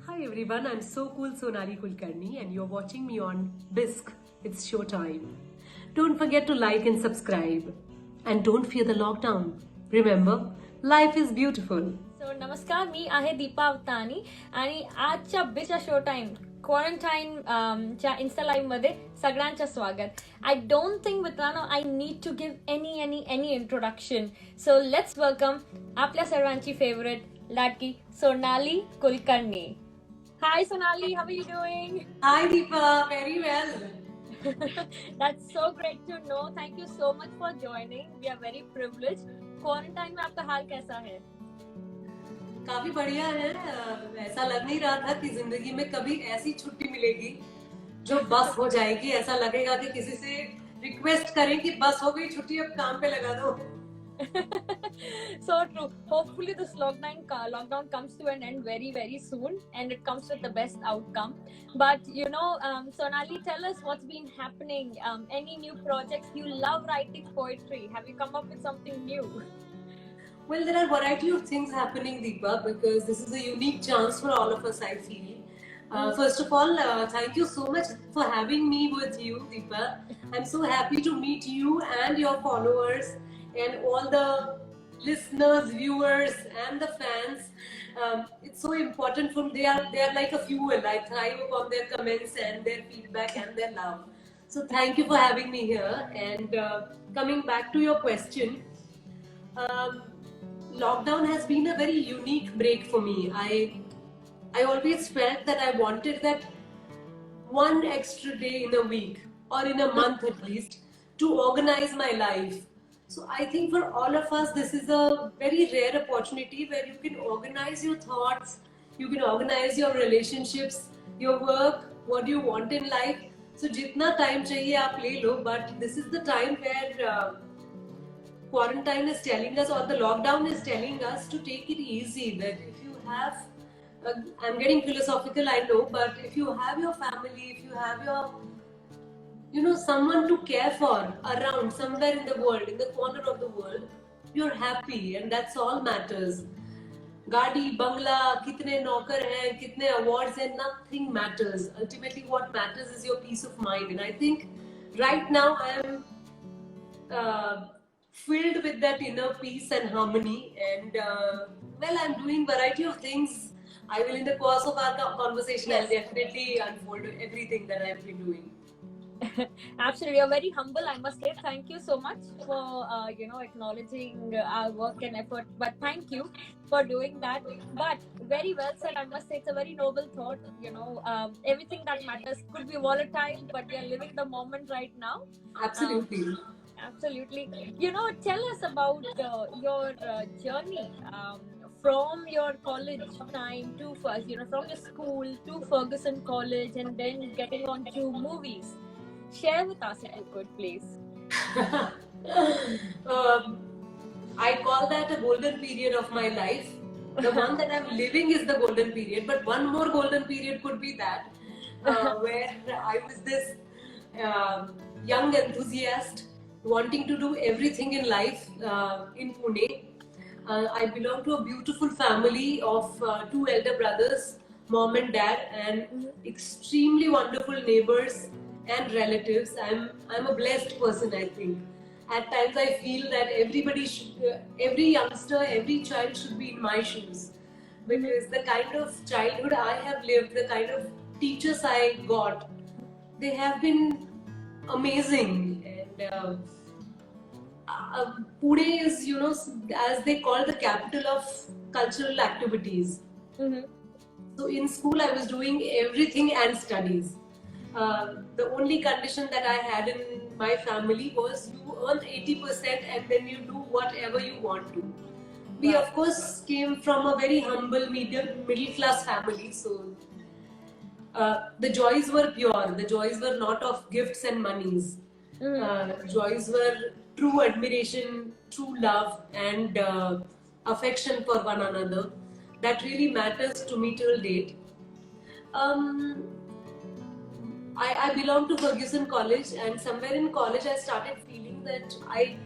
Hi everyone, I'm so cool Sonali Kulkarni and you're watching me on BISC. It's showtime. Don't forget to like and subscribe. And don't fear the lockdown. Remember, life is beautiful. सो नमस्कार, मी आहे दीपा अवतानी आणि आजच्या बिच्या show time quarantine च्या insta live मध्ये सगळ्यांचं स्वागत. I don't think मित्रांनो I need to give any introduction. So let's welcome आपल्या सर्वांची फेवरेट लाडकी Sonali Kulkarni. Hi Sonali, how are you doing? Hi Deepa, very well. That's so great to know. Thank you so much for joining. We are very privileged. Quarantine में आपका हाल कैसा है? काफी बढ़िया है. ऐसा लग नहीं रहा था कि जिंदगी में कभी ऐसी छुट्टी मिलेगी जो बस हो जाएगी. ऐसा लगेगा कि किसी से रिक्वेस्ट करें कि बस हो गई छुट्टी, अब काम पे लगा दो. So true. Hopefully this lockdown comes to an end very soon and it comes with the best outcome. But Sonali, tell us what's been happening. Any new projects? You love writing poetry. Have you come up with something new? Well, there are a variety of things happening, Deepa, because this is a unique chance for all of us, I feel. First of all, thank you so much for having me with you, Deepa. I'm so happy to meet you and your followers and all the listeners, viewers, and the fans. It's so important for me. They are like a fuel. I thrive upon their comments and their feedback and their love. So thank you for having me here. And coming back to your question, um, lockdown has been a very unique break for me. I always felt that I wanted that one extra day in a week or in a month at least to organize my life. So I think for all of us, this is a very rare opportunity where you can organize your thoughts, you can organize your relationships, your work, what you want in life. So jitna time chahiye aap le lo, but this is the time where quarantine is telling us, or the lockdown is telling us, to take it easy. That if you have, I'm getting philosophical, I know, but if you have your family, if you have your, someone to care for around somewhere in the world, in the corner of the world, you're happy, and that's all matters. Gadi, bangla, kitne naukar hai, kitne awards hai, nothing matters. Ultimately, what matters is your peace of mind. And I think right now I am filled with that inner peace and harmony. And I'm doing variety of things. I will, in the course of our conversation, I'll definitely unfold everything that I've been doing. Absolutely, you're very humble, I must say. Thank you so much for acknowledging our work and effort. But thank you for doing that. But very well said, I must say. It's a very noble thought. Everything that matters could be volatile, but we are living the moment right now. Absolutely. Absolutely. Tell us about your journey from your college time to first, from your school to Ferguson College and then getting on to movies. Share with us if you could, please. I call that a golden period of my life. The one that I'm living is the golden period, but one more golden period could be that, where I was this young enthusiast wanting to do everything in life in Pune. I belong to a beautiful family of two elder brothers, mom and dad, and extremely wonderful neighbors and relatives. I'm a blessed person, I think. At times I feel that every youngster, every child should be in my shoes, because the kind of childhood I have lived, the kind of teachers I got, they have been amazing. And Pune is, as they call, the capital of cultural activities. So in school I was doing everything and studies. The only condition that I had in my family was you earn 80% and then you do whatever you want to. We of course came from a very humble middle class family, so the joys were pure. The joys were not of gifts and monies. Joys were true admiration, true love, and affection for one another. That really matters to me till date. I belong to Ferguson College, and somewhere in college I started feeling that I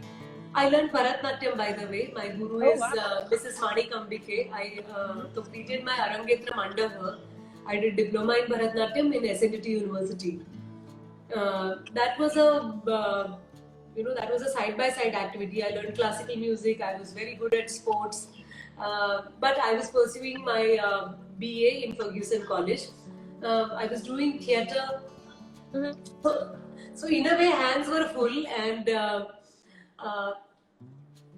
I learned Bharatnatyam, by the way. My guru Oh, is wow. Mrs. Mani Kambike. I completed my Arangetram under her. I did diploma in Bharatnatyam in SNDT University. That was that was a side-by-side activity. I learned classical music. I was very good at sports, but I was pursuing my BA in Ferguson College. I was doing theatre. Mhm. So in a way, hands were full, and uh,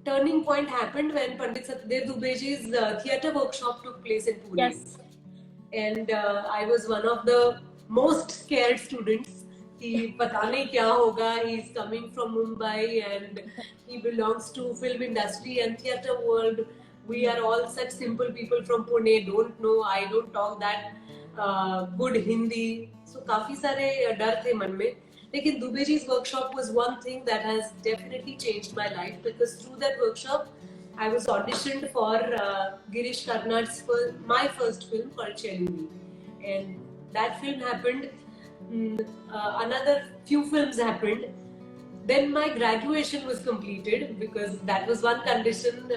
turning point happened when Pandit Satyadev Dubeji's theatre workshop took place in Pune. Yes. And I was one of the most scared students. कि पता नहीं क्या होगा. He's coming from Mumbai and he belongs to film industry and theatre world. We are all such simple people from Pune. Don't know. I don't talk that good Hindi. So काफी सारे डर थे मन में. लेकिन Dubeji's workshop was one thing that has definitely changed my life, because through that workshop I was auditioned for Girish Karnad's my first film called Chelumi, and that film happened. Another few films happened. Then my graduation was completed, because that was one condition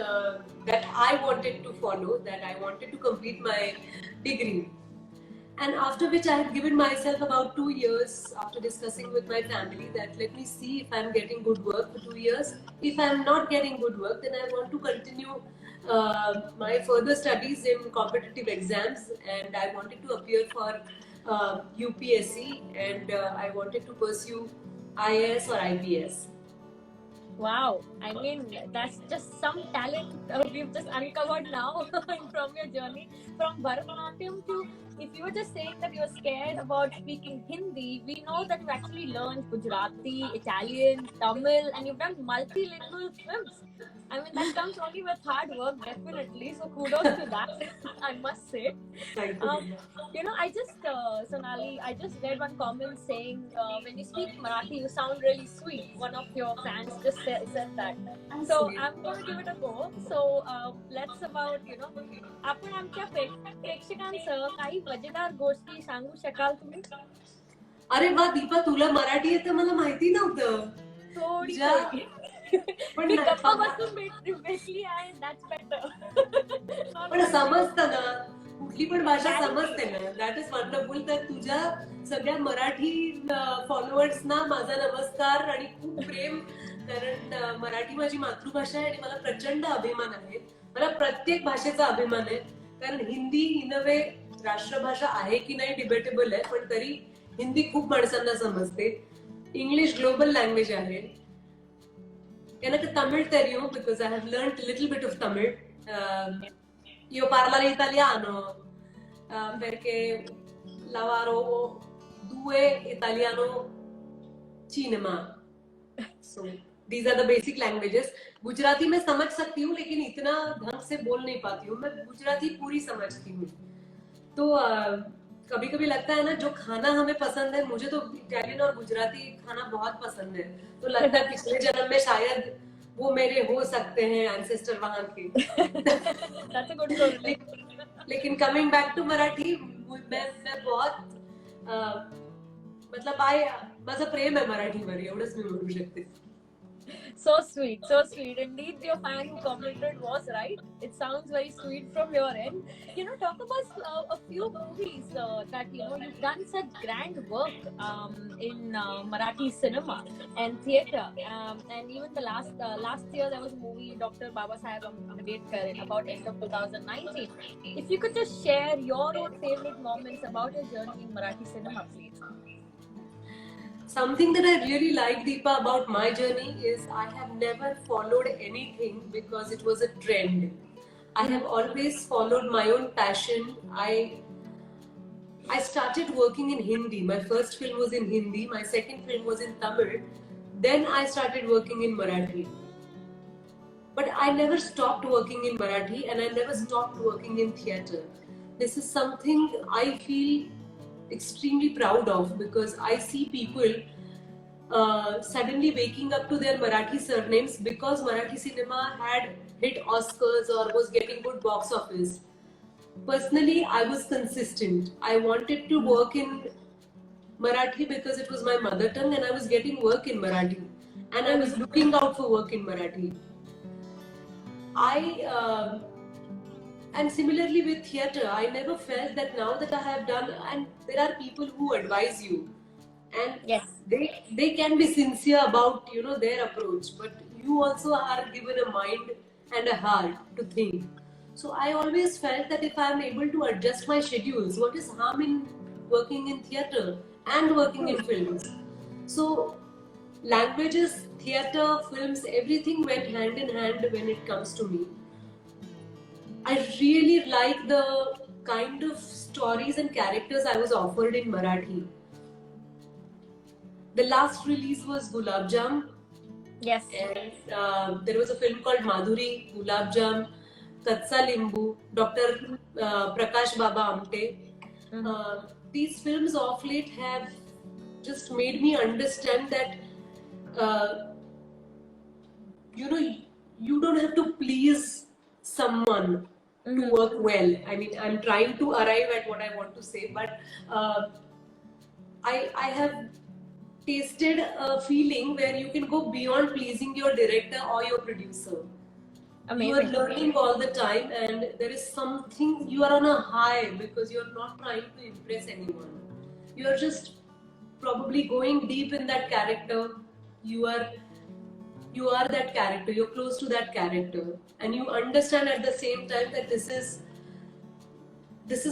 that I wanted to follow, that I wanted to complete my degree. And after which I had given myself about 2 years, after discussing with my family, that let me see if I'm getting good work for 2 years. If I'm not getting good work, then I want to continue my further studies in competitive exams, and I wanted to appear for UPSC, and I wanted to pursue IAS or IPS. Wow, I mean, that's just some talent we've just uncovered now from your journey from Bharatanatyam to, if you were just saying that you were scared about speaking Hindi, we know that you actually learned Gujarati, Italian, Tamil, and you've done multilingual films. I mean, that comes only with hard work, definitely. So kudos to that, I must say. Thank you. I just, Sonali, I just read one comment saying when you speak Marathi, you sound really sweet. One of your fans just said that. So I'm going to give it a go. So let's about, आपण आमच्या प्रेक्षकांसह काही मजेदार गोष्टी सांगू शकाल तुम्ही? अरे वा दीपा, तुला मराठी येतं मला माहिती नव्हतं. थोडी पण गप्पा बसून भेटली आहे, दॅट्स बेटर. पण समजतं ना, कुठली पण भाषा समजते ना, दॅट इज वंडरफुल. तर तुझ्या सगळ्या मराठी फॉलोअर्सना माझा नमस्कार आणि खूप प्रेम, कारण मराठी माझी मातृभाषा आहे आणि मला प्रचंड अभिमान आहे. मला प्रत्येक भाषेचा अभिमान आहे, कारण हिंदी इन अ वे राष्ट्रभाषा आहे की नाही डिबेटेबल आहे, पण तरी हिंदी खूप माणसांना समजते. इंग्लिश ग्लोबल लँग्वेज आहे. எனக்கு தமிழ் தெரியும், because I have learned a little bit of Tamil. Io parlo italiano perché lavoro 2 italiano cinema. So these are the basic languages. Gujarati मैं समझ सकती हूँ, लेकिन इतना ढंग से बोल नहीं पाती हूँ. मैं गुजराती पूरी समझती हूँ. तो कभी कभी लगता है ना, जो खाना हमें पसंद है, मुझे तो इटालियन और गुजराती खाना बहुत पसंद है, तो लगता है पिछले जन्म में शायद वो मेरे हो सकते हैं एंसेस्टर वहां के. लेकिन कमिंग बैक टू मराठी, मैं बहुत मतलब माझं प्रेम आहे मराठीवर, एवढंच मी म्हणू शकते. So sweet, so sweet. Indeed, your fan who commented was right. It sounds very sweet from your end. Talk about a few movies that you've done such grand work in Marathi cinema and theatre. And even the last year there was a movie, Dr. Babasaheb Ambedkar, in about end of 2019. If you could just share your own favorite moments about your journey in Marathi cinema, please. Something that I really like, Deepa, about my journey is I have never followed anything because it was a trend. I have always followed my own passion. I started working in Hindi. My first film was in Hindi. My second film was in Tamil. Then I started working in Marathi. But I never stopped working in Marathi, and I never stopped working in theatre. This is something I feel extremely proud of, because I see people suddenly waking up to their Marathi surnames because Marathi cinema had hit Oscars or was getting good box office. Personally, I was consistent. I wanted to work in Marathi because it was my mother tongue and I was getting work in Marathi. and I was looking out for work in Marathi. And similarly with theatre, I never felt that now that I have done, and there are people who advise you, and Yes. they can be sincere about their approach, but you also are given a mind and a heart to think. So I always felt that if I am able to adjust my schedules, what is harm in working in theatre and working in films? So languages, theatre, films, everything went hand in hand when it comes to me. I really like the kind of stories and characters I was offered in Marathi. The last release was Gulab Jam, Yes. and there was a film called Madhuri, Gulab Jam, Katsa Limbu, Dr. Prakash Baba Amte. These films of late have just made me understand that uh, you don't have to please someone to work well. I mean, I'm trying to arrive at what I want to say, but I have tasted a feeling where you can go beyond pleasing your director or your producer. Amazing. You are learning all the time, and there is something, you are on a high because you are not trying to impress anyone. You are just probably going deep in that character. You are that character, you're close to that character, and you understand at the same time that this is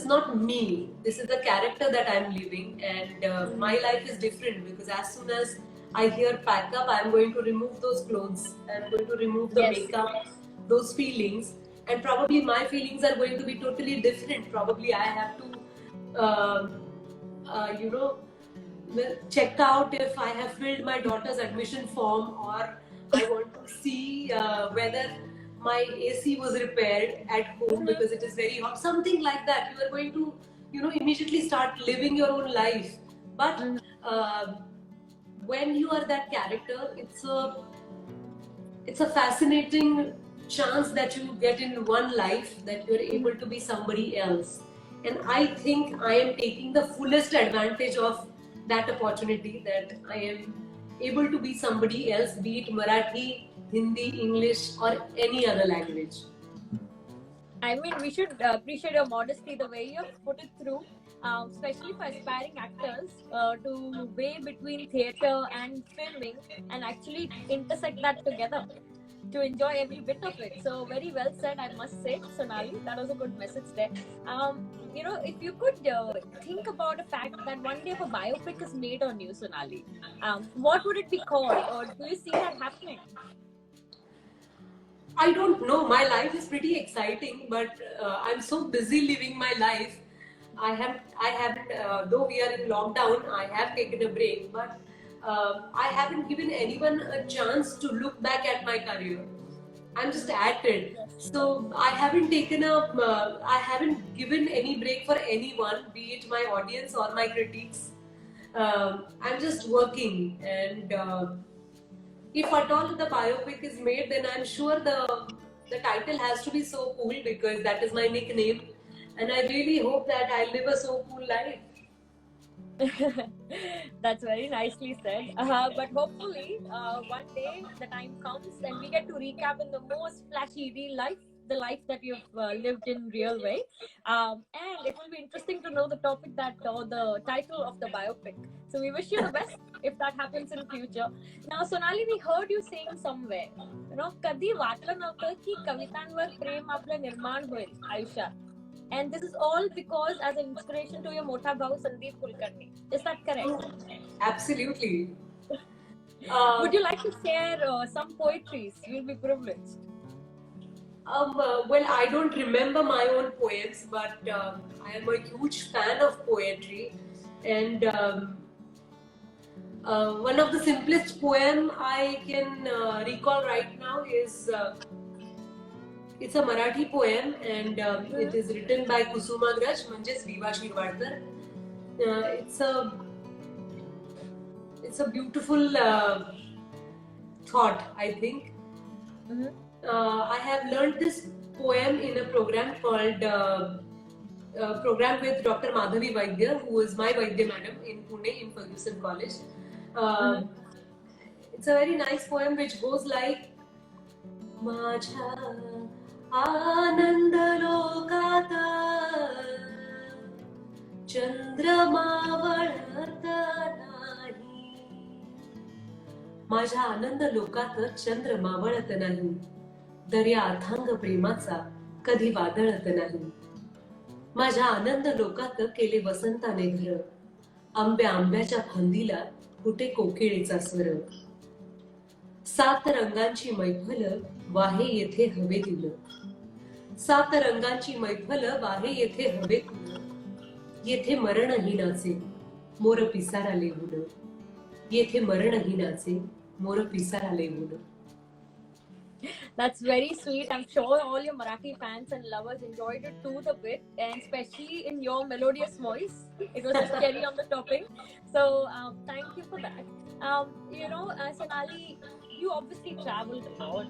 not me, this is the character that I'm living, and my life is different because as soon as I hear pack up, I'm going to remove those clothes, I'm going to remove the makeup, those feelings, and probably my feelings are going to be totally different. Probably I have to check out if I have filled my daughter's admission form, or I want to see whether my AC was repaired at home because it is very hot. Something like that. You are going to, immediately start living your own life. But when you are that character, it's a fascinating chance that you get in one life that you are able to be somebody else. And I think I am taking the fullest advantage of that opportunity, that I am able to be somebody else, be it Marathi, Hindi, English, or any other language. I mean, we should appreciate your modesty, the way you have put it through, especially for aspiring actors to weigh between theatre and filming and actually intersect that together to enjoy every bit of it. So very well said, I must say, Sonali. That was a good message there. If you could think about the fact that one day if a biopic is made on you, Sonali, what would it be called, or do you see that happening? I don't know. My life is pretty exciting, but I'm so busy living my life. I haven't, though we are in lockdown, I have taken a break, but I haven't given anyone a chance to look back at my career. I'm just at it. So I haven't I haven't given any break for anyone, be it my audience or my critics. I'm just working, and if at all the biopic is made, then I'm sure the title has to be So Cool because that is my nickname, and I really hope that I live a so cool life. That's very nicely said. But hopefully, one day the time comes and we get to recap in the most flashy real life, the life that you've lived in real way. And it will be interesting to know the topic or the title of the biopic. So we wish you the best if that happens in future. Now, Sonali, we heard you saying somewhere, कधी वाटलं नव्हतं की कवितांवर प्रेम आपलं निर्माण होईल आयुष्यात. And this is all because as an inspiration to your Motha Bhau Sandeep Kulkarni. Is that correct? Absolutely. Would you like to share some poetries? You'll be privileged. Well, I don't remember my own poems, but I am a huge fan of poetry. And one of the simplest poem I can recall right now is it's a Marathi poem, and it is written by Kusumagraj, म्हणजेच विवा Shirwadkar. It's a beautiful thought, I think. I have learned this poem in a program called program with Dr. Madhavi Vaidya, who is my Vaidya madam in Pune in Ferguson College. It's a very nice poem which goes like माझ्या आनंद लोकात चंद्रमा वळत नाही. माझ्या आनंद लोकात चंद्र मावळत नाही. दर्या अथांग प्रेमाचा कधी वादळत नाही. माझ्या आनंद लोकात केले वसंताने घर. आंब्याच्या फांदीला कुठे कोकिळेचा स्वर. 7 रंगांची मैफल वाहे येथे हवेतील. 7 रंगांची मैफल वाहे येथे हवेतील. येथे मरणहीनाचे मोर पिसारा लेवून. येथे मरणहीनाचे मोर पिसारा लेवून. That's very sweet. I'm sure all your Marathi fans and lovers enjoyed it to the bit, and especially in your melodious voice. It was just cherry on the topping. So thank you for that. Sonali, you obviously traveled a lot.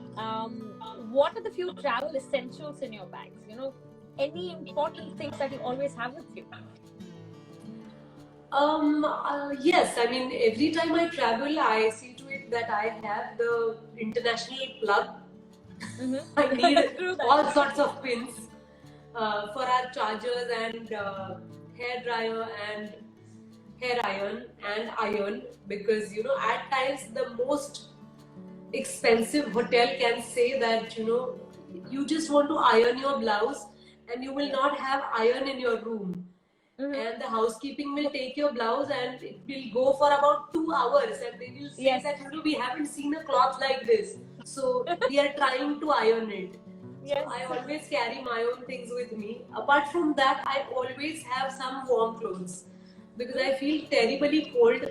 What are the few travel essentials in your bags? Any important things that you always have with you? Yes, I mean, every time I travel, I see to it that I have the international plug. I need all sorts of pins for our chargers and hair dryer and hair iron and iron, because at times the most expensive hotel can say that you just want to iron your blouse and you will not have iron in your room. And the housekeeping will take your blouse and it will go for about 2 hours, and they will say that we haven't seen a cloth like this, so we are trying to iron it. Yes. So I always carry my own things with me. Apart from that, I always have some warm clothes because I feel terribly cold,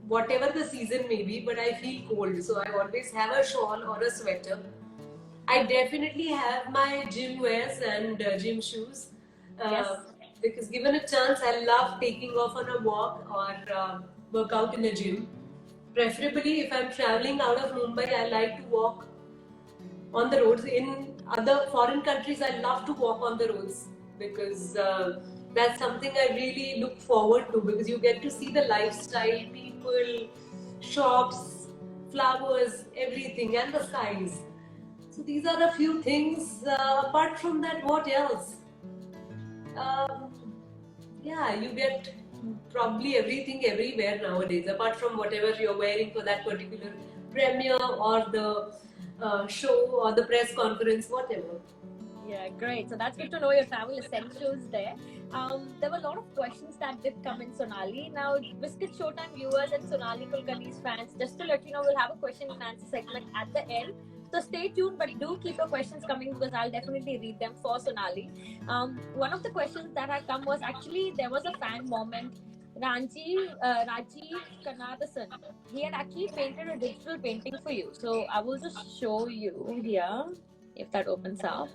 whatever the season may be, but I feel cold, so I always have a shawl or a sweater. I definitely have my gym wears and gym shoes. Yes. Because given a chance, I love taking off on a walk or work out in a gym. Preferably, if I'm traveling out of Mumbai, I like to walk on the roads. In other foreign countries, I love to walk on the roads because that's something I really look forward to, because you get to see the lifestyle, people, shops, flowers, everything, and the skies. So these are a few things. Apart from that, what else? You get probably everything everywhere nowadays, apart from whatever you're wearing for that particular premiere or the show or the press conference, whatever. Yeah, great. So that's good to know your travel essentials there. There were a lot of questions that did come in, Sonali. Now, Biscuit Showtime viewers and Sonali Kulkarni's fans, just to let you know, we'll have a question and answer segment at the end. So stay tuned, but do keep your questions coming because I'll definitely read them for Sonali. One of the questions that had come was actually there was a fan moment. Rajiv Kanadasan, he had actually painted a digital painting for you. So I will just show you here, if that opens up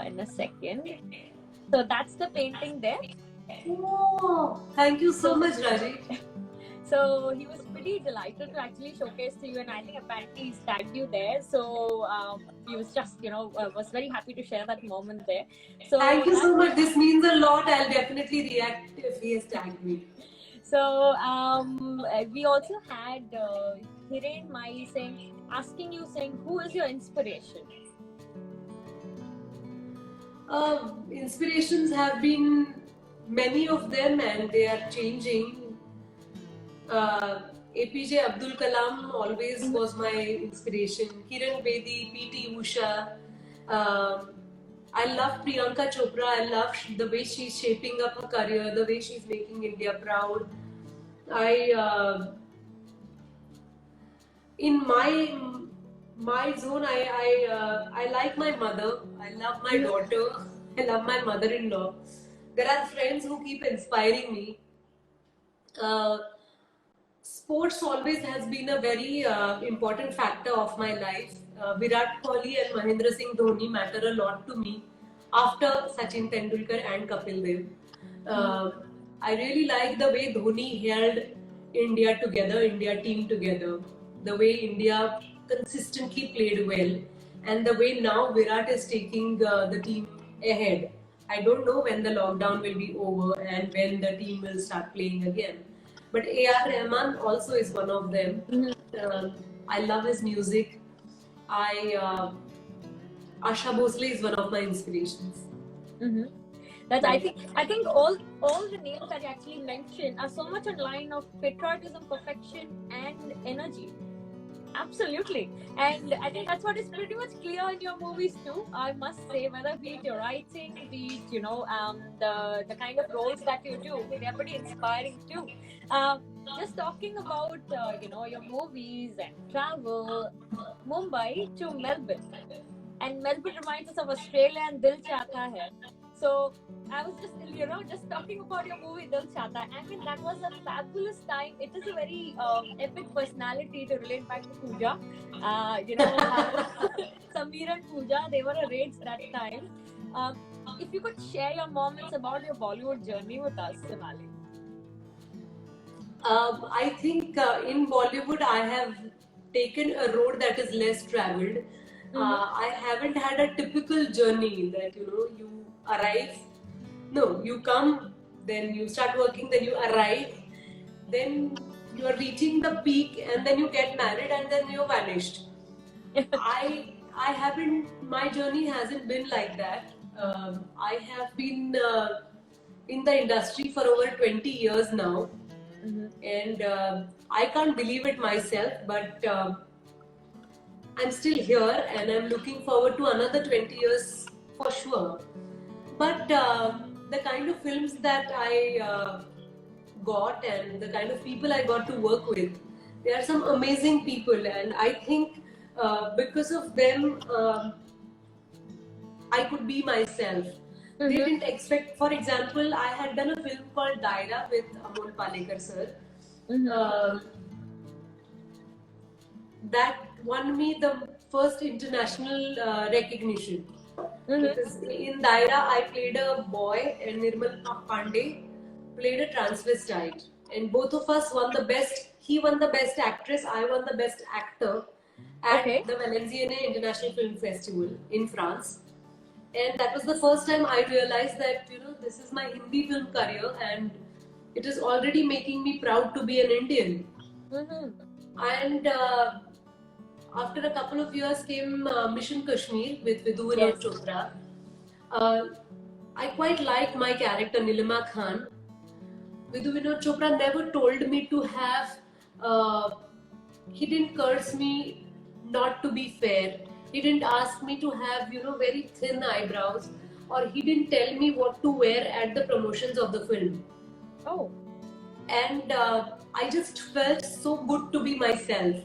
in a second. So that's the painting there. Oh, thank you so much, Rajiv. So he was pretty delighted to actually showcase to you, and I think apparently he's tagged you there. So he was just, was very happy to share that moment there. So thank you so much. This means a lot. I'll definitely react if he has tagged me. So we also had Hiren Mai asking you, who is your inspiration? Inspirations have been many of them, and they are changing. APJ Abdul Kalam always was my inspiration. Kiran Bedi, PT Usha. I love Priyanka Chopra. I love the way she's shaping up her career, the way she's making India proud. In my zone, I like my mother. I love my daughter. I love my mother-in-law. There are friends who keep inspiring me. Sports always has been a very important factor of my life. Virat Kohli and Mahendra Singh Dhoni matter a lot to me after Sachin Tendulkar and Kapil Dev. I really like the way Dhoni held India team together, the way India consistently played well, and the way now Virat is taking the team ahead. I don't know when the lockdown will be over and when the team will start playing again. But A.R. Rahman also is one of them. I love his music. Asha Bhosle is one of my inspirations. Mm-hmm. That's I think all the names that you actually mentioned are so much in line of patriotism, perfection, and energy. Absolutely. And I think that's what is pretty much clear in your movies too, I must say, whether be it your writing, be it, the kind of roles that you do, they're pretty inspiring too. Just talking about, your movies and travel, Mumbai to Melbourne. And Melbourne reminds us of Australia and Dil Chahta Hai. So I was just, just talking about your movie Dil Chahta. I mean, that was a fabulous time. It is a very epic personality to relate back to Pooja. How Sameer and Pooja, they were a rage that time. If you could share your moments about your Bollywood journey with us, Sonali. I think in Bollywood I have taken a road that is less traveled. I haven't had a typical journey that you arrive, no, you come, then you start working, then you arrive, then you are reaching the peak, and then you get married, and then you're vanished. I haven't. My journey hasn't been like that. I have been in the industry for over 20 years now, and I can't believe it myself, but I'm still here, and I'm looking forward to another 20 years for sure. But the kind of films that I got and the kind of people I got to work with, there are some amazing people, and I think because of them, I could be myself. They didn't expect, for example, I had done a film called Daira with Amol Palekar sir. That won me the first international recognition. Because in Daira, I played a boy, and Nirmal Pandey played a transvestite. And both of us won the best. He won the best actress, I won the best actor at the Valenciennes International Film Festival in France. And that was the first time I realized that, this is my Hindi film career, and it is already making me proud to be an Indian. And after a couple of years came Mission Kashmir with Vidhu Vinod Chopra. I quite liked my character Nilima Khan. Vidhu Vinod Chopra never told me to have, he didn't curse me not to be fair. He didn't ask me to have, very thin eyebrows, or he didn't tell me what to wear at the promotions of the film. And I just felt so good to be myself.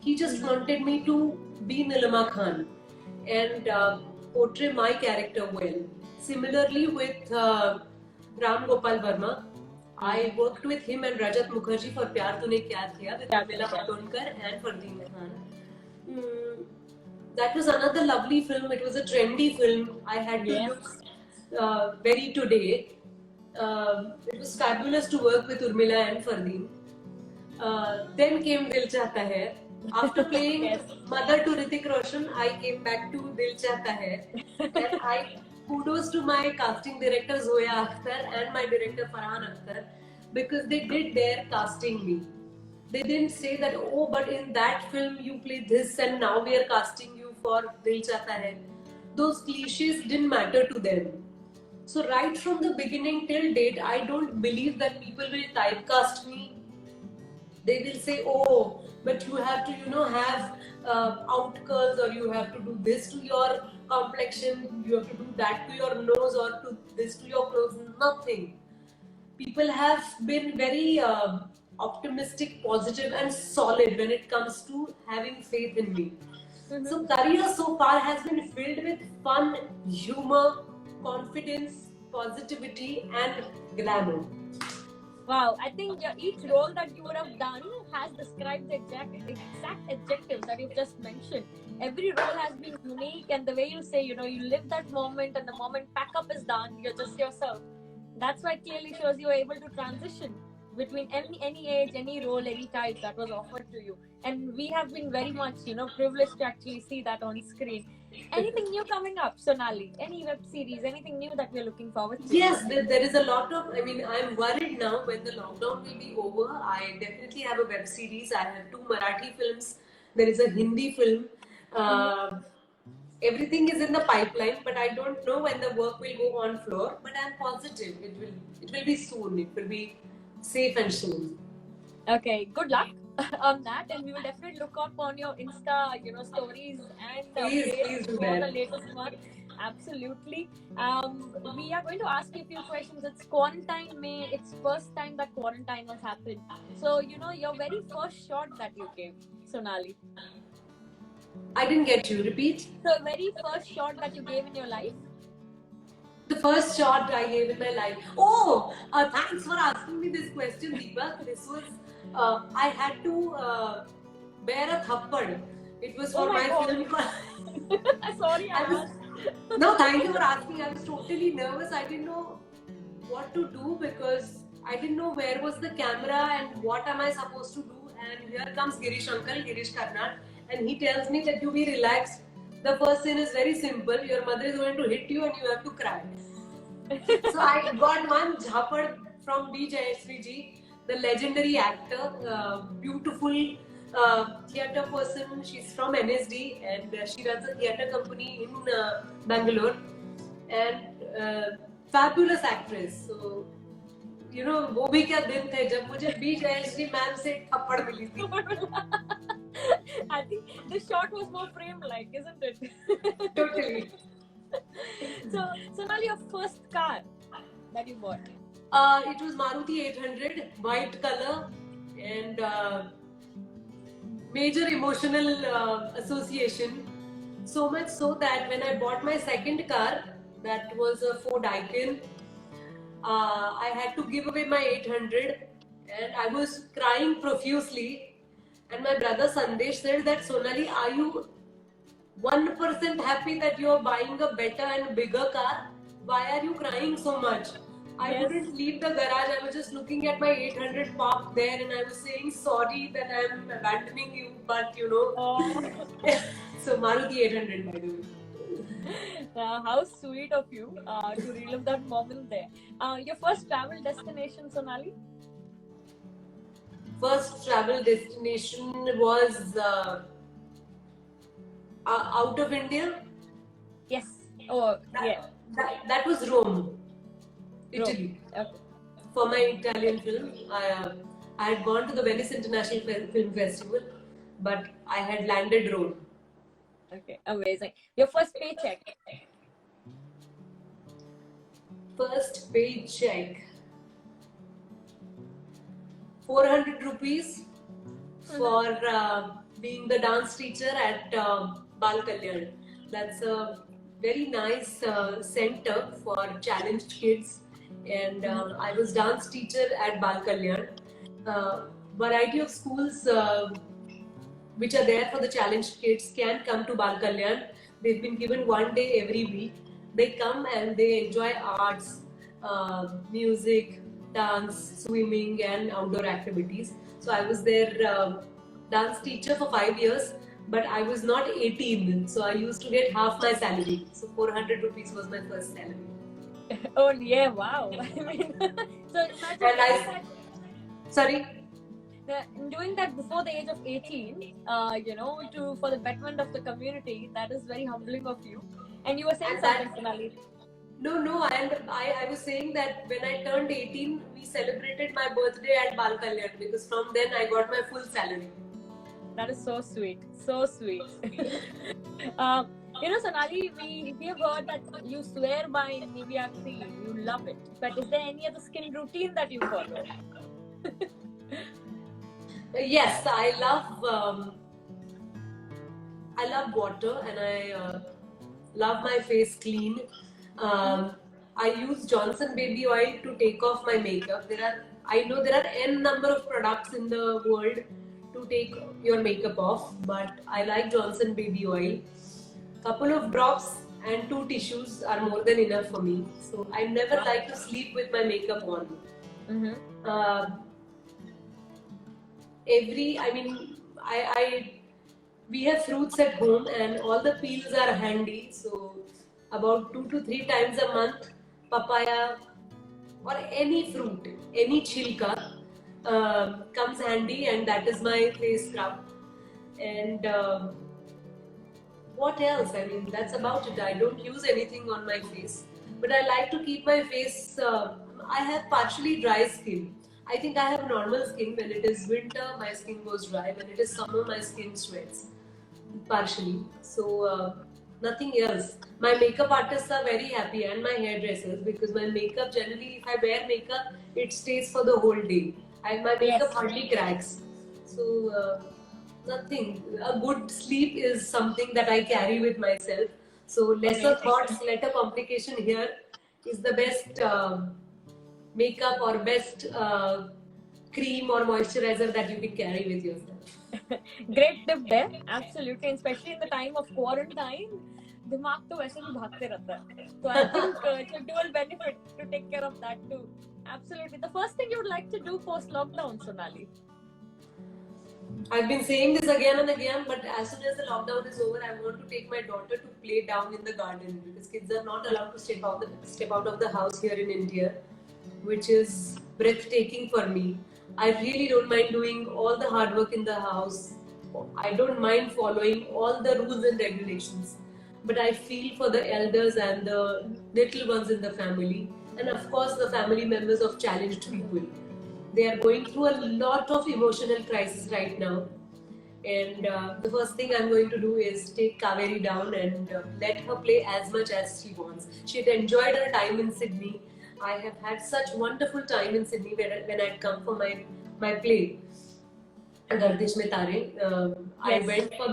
He just wanted me to be Nilima Khan and portray my character well. Similarly with Ram Gopal Verma, I worked with him and Rajat Mukherjee for Pyar Tune Kya Kiya with Urmila Matondkar and Fardeen Khan. That was another lovely film. It was a trendy film. I had to look very today. It was fabulous to work with Urmila and Fardeen. Then came Dil Chahta Hai. After playing mother to Hrithik Roshan, I came back to Dil Chahta Hai. And I kudos to my casting director Zoya Akhtar and my director Farhan Akhtar, because they did their casting me. They didn't say that, oh, but in that film you played this and now we are casting you for Dil Chahta Hai. Those cliches didn't matter to them. So right from the beginning till date, I don't believe that people will typecast me. They will say, oh, but you have to, have out curls, or you have to do this to your complexion, you have to do that to your nose, or to this to your clothes. Nothing. People have been very optimistic, positive, and solid when it comes to having faith in me. So career so far has been filled with fun, humor, confidence, positivity, and glamour. Wow, I think each role that you would have done has described the exact adjectives that you've just mentioned. Every role has been unique, and the way you say, you live that moment, and the moment pack up is done, you're just yourself. That's why it clearly shows you were able to transition between any age, any role, any type that was offered to you. And we have been very much, privileged to actually see that on screen. Anything new coming up, Sonali? Any web series, anything new that we're looking forward to? Yes, there is a lot of, I'm worried now when the lockdown will be over. I definitely have a web series. I have 2 Marathi films There is a Hindi film. Everything is in the pipeline, but I don't know when the work will go on floor. But I'm positive it will be soon. It will be safe and soon. Okay, good luck on that, and we will definitely look up on your Insta, stories and Please do for the that. latest one. Absolutely. We are going to ask you a few questions. It's quarantine May. It's first time that quarantine has happened. So your very first shot that you gave, Sonali. I didn't get you. Repeat. The very first shot that you gave in your life. The first shot I gave in my life. Oh, thanks for asking me this question, Deepak. This was I had to bear a thappad. It was for my God. film. Sorry, No, thank you for asking. I was totally nervous. I didn't know what to do because I didn't know where was the camera and what am I supposed to do. And here comes Girish uncle, Girish Karnad, and he tells me that you be relaxed. The first scene is very simple. Your mother is going to hit you and you have to cry. So I got one jhapad from B. Jayashree ji, the legendary actor, beautiful theatre person. She's from NSD and she runs a theatre company in Bangalore, and fabulous actress. So वो भी क्या दिन थे जब मुझे B Jayashree ma'am से थप्पड़ मिली थी. I think the shot was more frame-like, isn't it? Totally. So now your first car that you bought? It was Maruti 800, white color, and major emotional association. So much so that when I bought my second car, that was a Ford Icon, I had to give away my 800, and I was crying profusely. And my brother Sandesh said that, Sonali, are you 1% happy that you are buying a better and bigger car? Why are you crying so much? I wouldn't leave the garage. I was just looking at my 800 parked there, and I was saying sorry that I am abandoning you, but So Maruti 800, by the way. How sweet of you to relive that moment there. Your first travel destination, Sonali? First travel destination was out of India. Yes. Oh, yeah. That was Rome, Italy. Okay. For my Italian film, I had gone to the Venice International Film Festival, but I had landed Rome. Okay, amazing. Your first paycheck? First paycheck. 400 rupees for being the dance teacher at Bal Kalyan. That's a very nice center for challenged kids, and I was dance teacher at Bal Kalyan. Variety of schools which are there for the challenged kids can come to Bal Kalyan. They've been given one day every week. They come and they enjoy arts, music, dance, swimming, and outdoor activities. So I was their dance teacher for 5 years, but I was not 18, so I used to get half my salary. So 400 rupees was my first salary. Oh yeah! Wow. I mean, so imagine sorry. Doing that before the age of 18, for the betterment of the community, that is very humbling of you. And you were saying something, Sonali. No, and I was saying that when I turned 18, we celebrated my birthday at Bal Kalyan because from then I got my full salary. That is so sweet. So sweet. Sonali, we have heard that you swear by Nivea cream. You love it. But is there any other skin routine that you follow? Yes, I love water, and I love my face clean. I use Johnson baby oil to take off my makeup. I know there are n number of products in the world to take your makeup off, but I like Johnson baby oil. Couple of drops and 2 tissues are more than enough for me. So I never like to sleep with my makeup on. We have fruits at home and all the peels are handy. So about 2 to 3 times a month, papaya or any fruit, any chilka comes handy, and that is my face scrub. And what else? I mean, that's about it. I don't use anything on my face, but I like to keep my face. I have partially dry skin. I think I have normal skin. When it is winter, my skin goes dry. When it is summer, my skin sweats partially. So nothing else. My makeup artists are very happy, and my hairdressers, because my makeup generally, if I wear makeup, it stays for the whole day. And my makeup Yes. hardly cracks. So nothing. A good sleep is something that I carry with myself. So lesser Amazing. thoughts, lesser complication here is the best makeup or best cream or moisturizer that you can carry with yourself. Great tip there, absolutely, and especially in the time of quarantine, दिमाग तो वैसे भी भागते रहता है. So I think it's a dual benefit to take care of that too. Absolutely. The first thing you would like to do post lockdown, Sonali? I've been saying this again and again, but as soon as the lockdown is over, I want to take my daughter to play down in the garden, because kids are not allowed to step out of the house here in India, which is breathtaking for me. I really don't mind doing all the hard work in the house. I don't mind following all the rules and regulations, but I feel for the elders and the little ones in the family, and of course the family members of challenged people. They are going through a lot of emotional crisis right now, and the first thing I'm going to do is take Kaveri down and let her play as much as she wants. She had enjoyed her time in Sydney. I have had such wonderful time in Sydney when I'd come for my play, Gardish Mein Tare. I Yes. went for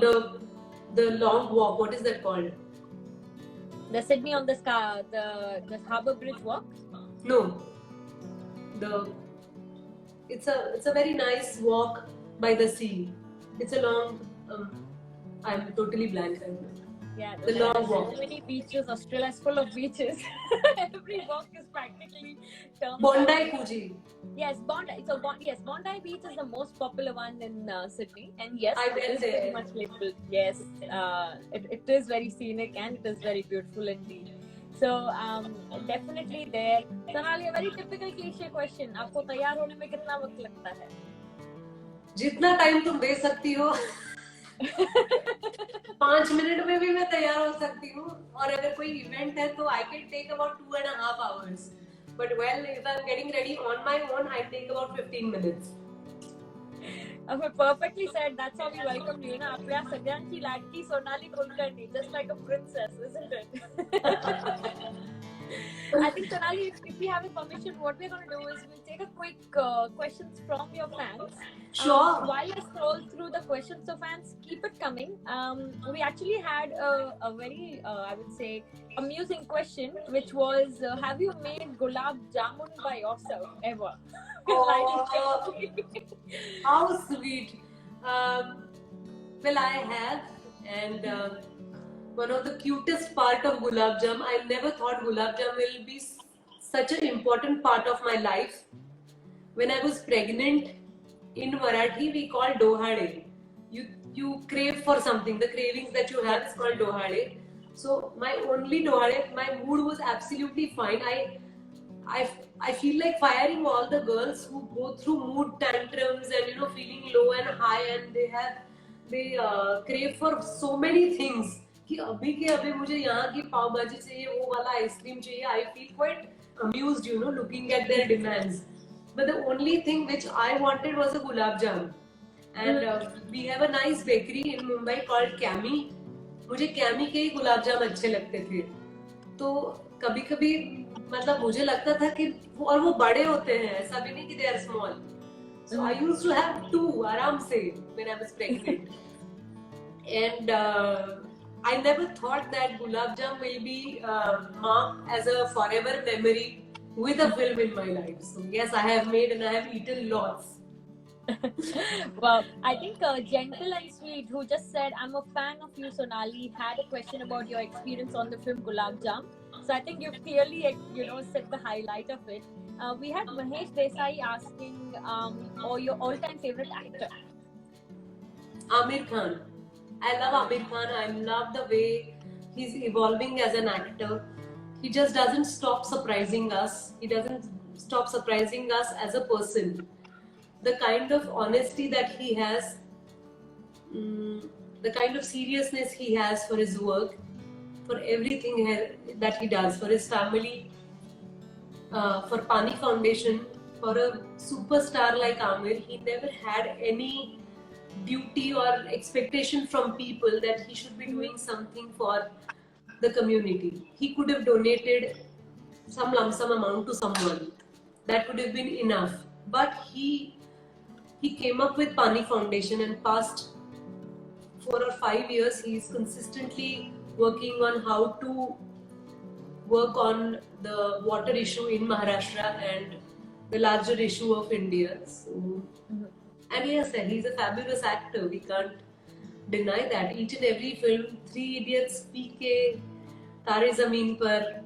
the long walk. What is that called? The Sydney on the sky, the Harbour Bridge walk. No, the it's a very nice walk by the sea. It's a long. I'm totally blank right now. Yeah, The there long are so walk. many beaches. Australia is full of beaches. Every walk is practically termed Bondi that. Coogee. Yes, Bondi. So yes, Bondi Beach is the most popular one in Sydney, and yes, I it went is very there. much labeled. Yes, it is very scenic and it is very beautiful indeed. So definitely there. Sonali, a very typical cliche question. आपको तैयार होने में कितना वक्त लगता है? जितना time तुम दे सकती हो 5 मिनट में भी मैं तैयार हो सकती हूँ, और अगर कोई इवेंट है तो I can take about 2.5 hours. But well, if I'm getting ready on my own, I take about 15 minutes. Perfectly said. That's how we welcome you. ना आपल्या सगळ्यांची लाडकी Sonali Kulkarni, just like a princess, isn't it? I think Sonali, if we have a permission, what we're going to do is we'll take a quick questions from your fans. Sure. While I scroll through the questions of fans, keep it coming. We actually had a very, I would say, amusing question, which was, have you made gulab jamun by yourself ever? Oh, how sweet. Well, I have, and one of the cutest part of gulab jam, I never thought gulab jam will be such an important part of my life. When I was pregnant, in Marathi we call dohade. You crave for something. The cravings that you have is called dohade. So my only dohade, my mood was absolutely fine. I feel like firing all the girls who go through mood tantrums and feeling low and high, and they crave for so many things. कि अभी के अभी मुझे यहाँ की पाव भाजी चाहिए, वो वाला आइसक्रीम चाहिए. I feel quite amused, looking at their demands. But the only thing which I wanted was a gulab jam. And we have a nice bakery in Mumbai called Cami. मुझे कैमी के ही गुलाब जाम अच्छे लगते थे. तो कभी कभी मतलब मुझे लगता था कि वो बड़े होते हैं, ऐसा भी नहीं कि they are small. So I used to have 2 आराम से when I was pregnant. And I never thought that gulab jam will be marked as a forever memory with a film in my life. So yes, I have made and I have eaten lots. Well, I think Gentle and Sweet, who just said, I'm a fan of you, Sonali, had a question about your experience on the film Gulab Jam. So I think you've clearly, set the highlight of it. We had Mahesh Desai asking, your all-time favorite actor. Amir Khan. I love Amir Khan. I love the way he's evolving as an actor. He just doesn't stop surprising us. He doesn't stop surprising us as a person. The kind of honesty that he has, the kind of seriousness he has for his work, for everything that he does, for his family, for Pani Foundation, for a superstar like Amir. He never had any duty or expectation from people that he should be doing something for the community. He could have donated some lump sum amount to someone. That would have been enough. But he came up with Pani Foundation, and past 4 or 5 years he is consistently working on how to work on the water issue in Maharashtra and the larger issue of India. So, and yes, he's a fabulous actor. We can't deny that. Each and every film, Three Idiots, PK, Tare Zameen Par,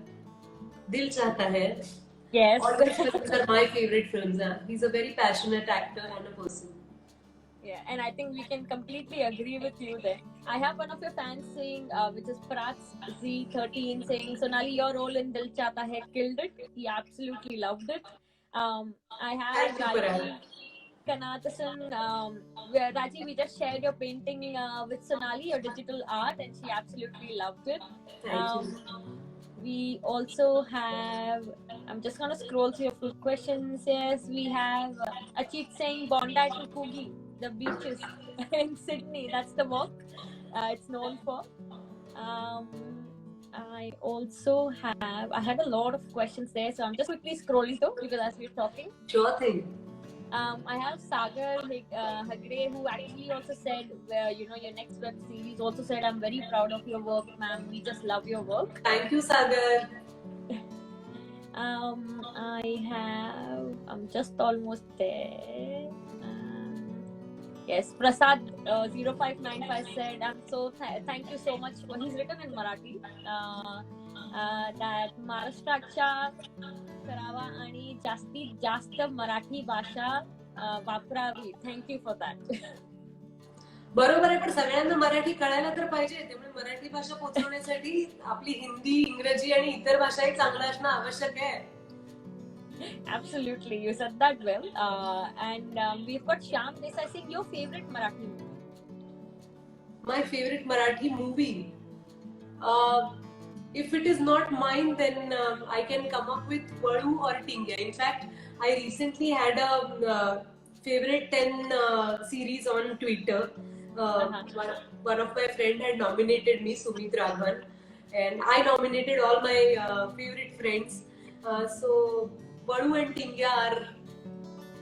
Dil Chahta Hai. Yes. All these films are my favorite films. He's a very passionate actor and a person. Yeah, and I think we can completely agree with you there. I have one of your fans saying, which is Prats Z13, saying, Sonali, your role in Dil Chahta Hai killed it. He absolutely loved it. I have Thank you, Raji Kanatasan. Raji, we just shared your painting with Sonali, your digital art, and she absolutely loved it. Thank you. We also have, I'm just going to scroll through a few questions. Yes, we have Achit saying Bondi to Coogee, the beaches in Sydney. That's the walk it's known for. I also have, I had a lot of questions there, so I'm just quickly scrolling through because as we're talking. Sure thing. I have Sagar Hagre, who actually also said, your next web series also said, I'm very proud of your work, ma'am. We just love your work. Thank you, Sagar. I'm just almost there. Yes, Prasad 0595 said, I'm so thank you so much. He's written in Marathi that महाराष्ट्राच्या करावा आणि जास्तीत जास्त मराठी भाषा वापरावी. Thank you for that. बरोबर आहे, पण सगळ्यांना मराठी कळायला तर पाहिजे. त्यामुळे मराठी भाषा पोहोचवण्यासाठी आपली हिंदी, इंग्रजी आणि इतर भाषाही चांगलं असणं आवश्यक आहे. Absolutely, you said that well. And we've got Shyam Desai saying your favorite Marathi movie. My favorite Marathi movie. If it is not mine, then I can come up with Vadu or Tingya. In fact, I recently had a favorite 10 series on Twitter. One of my friends had nominated me, Sumit Raghavan, and I nominated all my favorite friends. So Vadu and Tingya are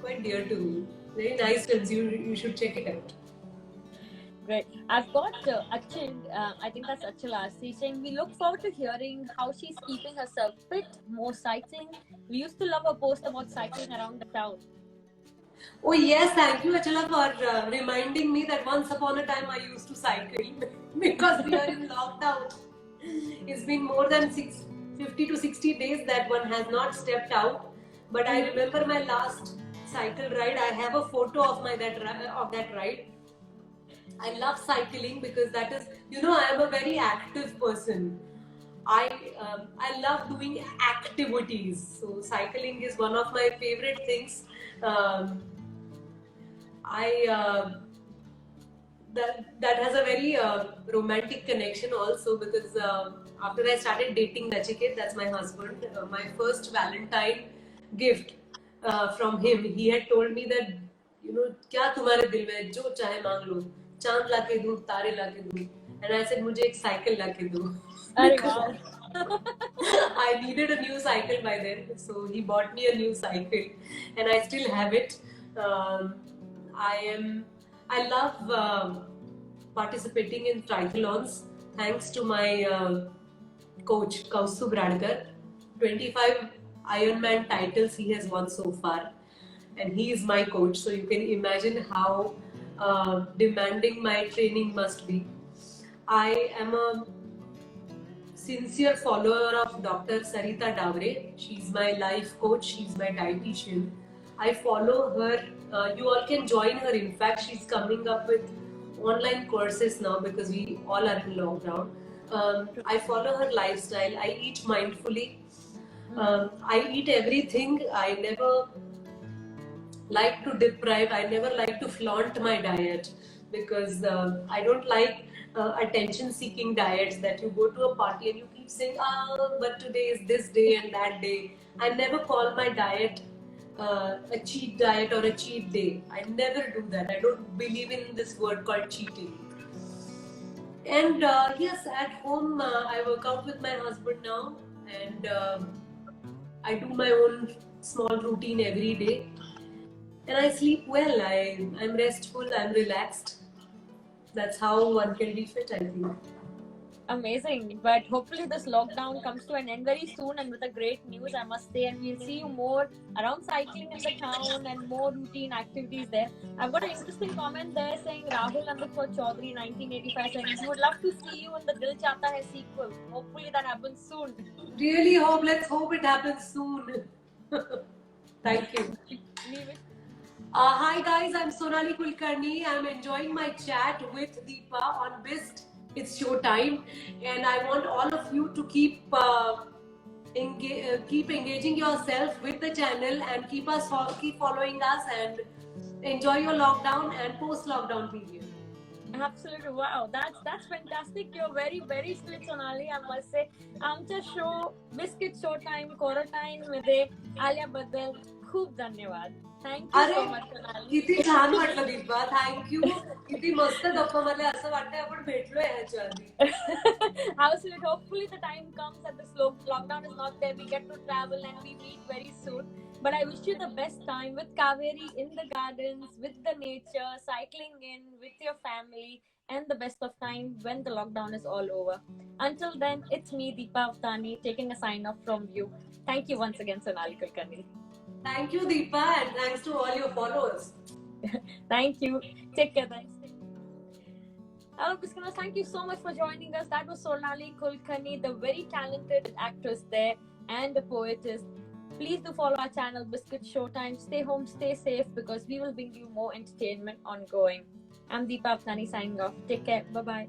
quite dear to me. Very nice films. You should check it out. Great. I've got Achil, I think that's Achil Asi, saying we look forward to hearing how she's keeping herself fit, more cycling. We used to love a post about cycling around the town. Oh yes, thank you Achila for reminding me that once upon a time I used to cycle because we are in lockdown. It's been more than 50 to 60 days that one has not stepped out. But I remember my last cycle ride. I have a photo of that ride. I love cycling because that is, I am a very active person. I love doing activities. So cycling is one of my favorite things. That has a very romantic connection also because after I started dating Nachiket, that's my husband, my first Valentine gift from him, he had told me that, क्या तुम्हारे दिल में जो चाहे मांग लो, चांद लाके दूं, तारे लाके दूं, and I said मुझे एक साइकिल लाके दो. I needed a new cycle by then, so he bought me a new cycle, and I still have it. I love participating in triathlons thanks to my coach Kaustubh Radkar. 25 Ironman titles he has won so far, and he is my coach, so you can imagine how demanding my training must be. I am a sincere follower of Dr. Sarita Davre. She's my life coach, she's my dietitian. I follow her. You all can join her. In fact, she's coming up with online courses now because we all are in lockdown. I follow her lifestyle. I eat mindfully. I eat everything. I never like to deprive. I never like to flaunt my diet. because I don't like attention-seeking diets that you go to a party and you keep saying, "Ah, but today is this day and that day." I never call my diet a cheat diet or a cheat day. I never do that. I don't believe in this word called cheating. And yes, at home I work out with my husband now, and I do my own small routine every day, and I sleep well. I'm restful. I'm relaxed. That's how one can be fit, I think. Amazing. But hopefully this lockdown comes to an end very soon and with a great news, I must say. And we'll see you more around cycling in the town and more routine activities there. I've got an interesting comment there saying Rahul Andakwa Chaudhary 1985 saying he would love to see you in the Dil Chahta Hai sequel. Hopefully that happens soon. Really hope. Let's hope it happens soon. Thank you. Leave it. Hi guys, I'm Sonali Kulkarni. I'm enjoying my chat with Deepa on BIST. It's show time, and I want all of you to keep engaging yourself with the channel and keep following us and enjoy your lockdown and post-lockdown period. Absolutely, wow, that's fantastic. You're very, very sweet, Sonali, I must say. आमचा show biscuit show time quarantine मध्ये आल्याबद्दल खूप धन्यवाद. Thank you अरे so much, Sonali. किती छान वाटलं Deepa. Thank you. किती मस्त गप्पा मारल्या. असं वाटतंय आपण भेटलोय ह्याच्या आधी. Absolutely. Hopefully, the time comes that this lockdown is not there. We get to travel and we meet very soon. But I wish you the best time with Kaveri in the gardens, with the nature, cycling in with your family, and the best of time when the lockdown is all over. Until then, it's me, Deepa Avtani, taking a sign off from you. Thank you once again, Sonali Kulkarni. Thank you, Deepa, and thanks to all your followers. Thank you. Take care, guys. Hello, Biscuit. Thank you so much for joining us. That was Sonali Kulkarni, the very talented actress there and a poetess. Please do follow our channel, Biscuit Showtime. Stay home, stay safe, because we will bring you more entertainment ongoing. I'm Deepa Avtani signing off. Take care. Bye-bye.